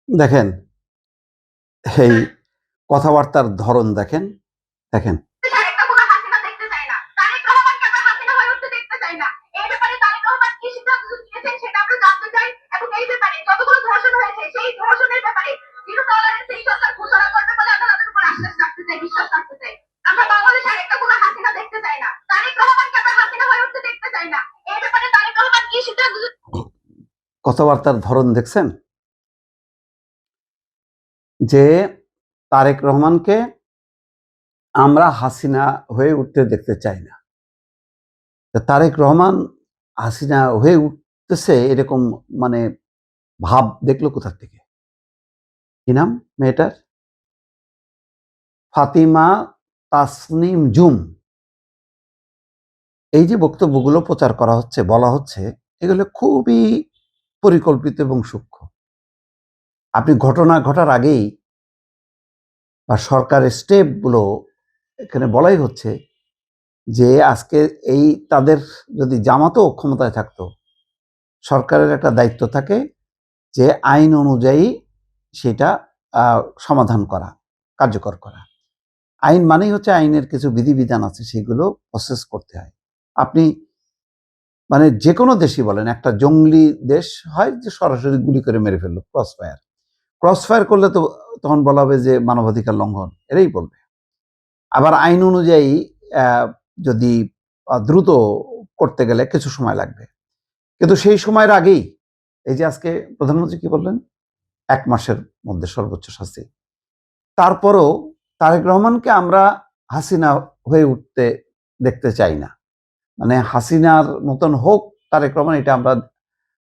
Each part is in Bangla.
দেখেন এই কথাবার্তার ধরন দেখেন দেখেন কথাবার্তার ধরন দেখছেন যে তারেক রহমানকে আমরা হাসিনা হয়ে উঠতে দেখতে চাই না। তারেক রহমান হাসিনা হয়ে উঠতেছে এরকম মানে ভাব দেখলো কোথা থেকে? কি নাম মেয়েটার? ফাতিমা তাসনিম জুম। এই যে বক্তব্যগুলো প্রচার করা হচ্ছে, বলা হচ্ছে, এগুলো খুবই পরিকল্পিত এবং সূক্ষ্ম। আপনি ঘটনা ঘটার আগেই বা সরকারের স্টেপগুলো এখানে বলাই হচ্ছে যে আজকে এই তাদের যদি জামাতও ক্ষমতায় থাকতো, সরকারের একটা দায়িত্ব থাকে যে আইন অনুযায়ী সেটা সমাধান করা, কার্যকর করা। আইন মানেই হচ্ছে আইনের কিছু বিধিবিধান আছে, সেগুলো প্রসেস করতে হয়। আপনি মানে যে কোনো দেশই বলেন, একটা জঙ্গলি দেশ হয় যে সরাসরি গুলি করে মেরে ফেললো, ক্রস ফায়ার করলে তো তখন বলা হবে যে মানবাধিকার লঙ্ঘন, এরাই বলবে। আবার আইন অনুযায়ী যদি দ্রুত করতে গেলে কিছু সময় লাগবে, কিন্তু সেই সময়ের আগেই এই যে আজকে প্রধানমন্ত্রী কি বললেন, 1 মাসের মধ্যে সর্বোচ্চ শাস্তি। তারপরও তারেক রহমানকে আমরা হাসিনা হয়ে উঠতে দেখতে চাই না। মানে হাসিনার মতন হোক তারেক রহমান, এটা আমরা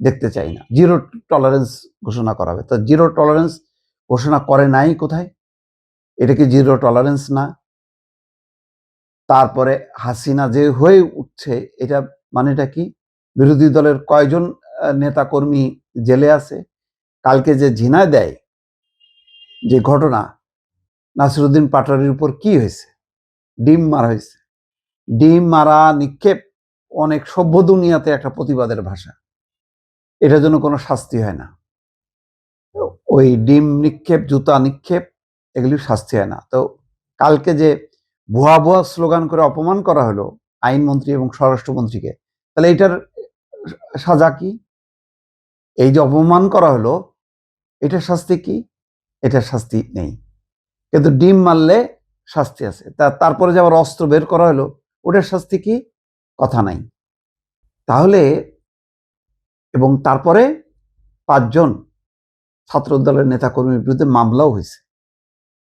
দেখতে চাই না। জিরো টলারেন্স ঘোষণা করা হবে। তো জিরো টলারেন্স ঘোষণা করে নাই কোথায়? এটা কি জিরো টলারেন্স না? তারপরে হাসিনা যে হয়ে উঠছে, এটা মানেটা কি? বিরোধী দলের কয়জন নেতা কর্মী জেলে আছে? কালকে যে ঝিনাইদহে যে ঘটনা, নাসিরুদ্দিন পাটোয়ারির উপর কি হয়েছে? ডিম মারা হয়েছে। ডিম মারা নিক্ষেপ অনেক সভ্য দুনিয়াতে একটা প্রতিবাদের ভাষা। এটার জন্য কোনো শাস্তি হয় না। ওই ডিম নিক্ষেপ, জুতা নিক্ষেপ, এগুলির শাস্তি হয় না। তো কালকে যে ভুয়া ভুয়া স্লোগান করে অপমান করা হলো আইনমন্ত্রী এবং স্বরাষ্ট্রমন্ত্রীকে, তাহলে এটার সাজা কি? এই যে অপমান করা হলো, এটার শাস্তি কি? এটার শাস্তি নেই। কিন্তু ডিম মারলে শাস্তি আছে। তারপরে যে আবার অস্ত্র বের করা হলো, ওটার শাস্তি কি? কথা নাই। তাহলে এবং তারপরে 5 জন ছাত্র দলের নেতাকর্মীর বিরুদ্ধে মামলাও হয়েছে।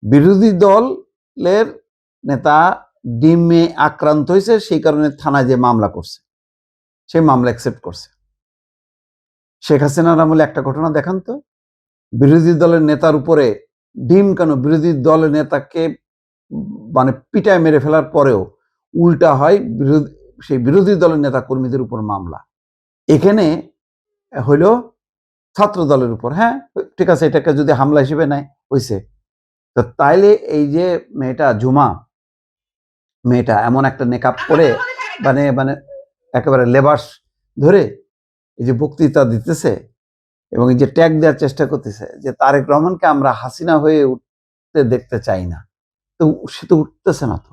বিরোধী দলের নেতা ডিমে আক্রান্ত হয়েছে, সেই কারণে থানায় যে মামলা করছে, সেই মামলা অ্যাকসেপ্ট করছে। শেখ হাসিনার আমলে একটা ঘটনা দেখান তো, বিরোধী দলের নেতার উপরে ডিম কেন, বিরোধী দলের নেতাকে মানে পিটায় মেরে ফেলার পরেও উল্টা হয় সেই বিরোধী দলের নেতা কর্মীদের উপর মামলা। এখানে হইল ছাত্র দলের উপর। হ্যাঁ ঠিক আছে, এটাকে যদি হামলা হিসেবে নেয় হয়েছে। তো তাইলে এই যে মেয়েটা জুমা, মেয়েটা এমন একটা নেকাব করে মানে মানে একেবারে লেবাস ধরে এই যে বক্তৃতা দিতেছে এবং এই যে ট্যাগ দেওয়ার চেষ্টা করতেছে যে তারেক রহমানকে আমরা হাসিনা হয়ে উঠতে দেখতে চাই না, তো সে তো উঠতেছে না। তো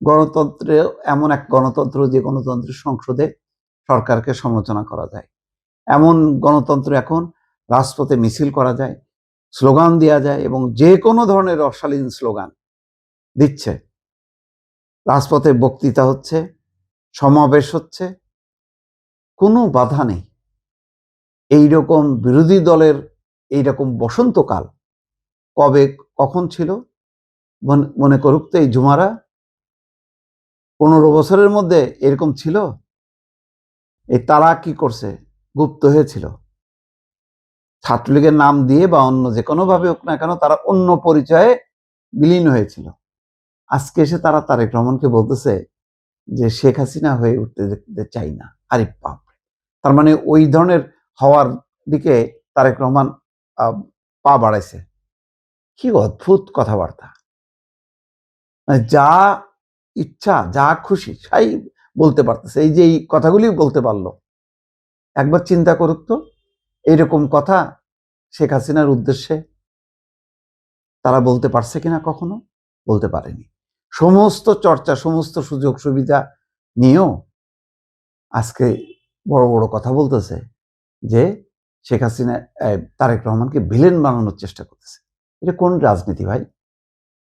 গণতন্ত্রে এমন এক গণতন্ত্র যে গণতন্ত্রের সংসদে সরকারকে সমালোচনা করা যায়, এমন গণতন্ত্র এখন রাজপথে মিছিল করা যায়, স্লোগান দেওয়া যায় এবং যে কোনো ধরনের অশালীন স্লোগান দিচ্ছে, রাজপথে বক্তৃতা হচ্ছে, সমাবেশ হচ্ছে, কোনো বাধা নেই। এইরকম বিরোধী দলের এইরকম বসন্তকাল কবে কখন ছিল? মনে করুক তো এই জুমারা 15 বছরের মধ্যে এরকম ছিল? এই তারা কি করছে? গুপ্ত হয়েছিল। ছাত্রলীগের নাম দিয়ে বা অন্য যে কোনো ভাবে হোক না কেন, তারা অন্য পরিচয়ে বিলীন হয়েছিল। আজকে এসে তারা তারেক রহমানকে বলতেছে যে শেখ হাসিনা হয়ে উঠতে দেখতে চাই না। আরে বাপ! তার মানে ওই ধরনের হওয়ার দিকে তারেক রহমান পা বাড়াইছে। কি অদ্ভুত কথাবার্তা! যা ইচ্ছা, যা খুশি তাই বলতে পারতেছে। এই যে এই কথাগুলি বলতে পারলো, একবার চিন্তা করুক তো, এইরকম কথা শেখ হাসিনার উদ্দেশ্যে তারা বলতে পারছে কিনা? কখনো বলতে পারেনি। সমস্ত চর্চা, সমস্ত সুযোগ সুবিধা নিয়েও আজকে বড় বড় কথা বলতেছে যে শেখ হাসিনা তারেক রহমানকে ভিলেন বানানোর চেষ্টা করতেছে। এটা কোন রাজনীতি ভাই?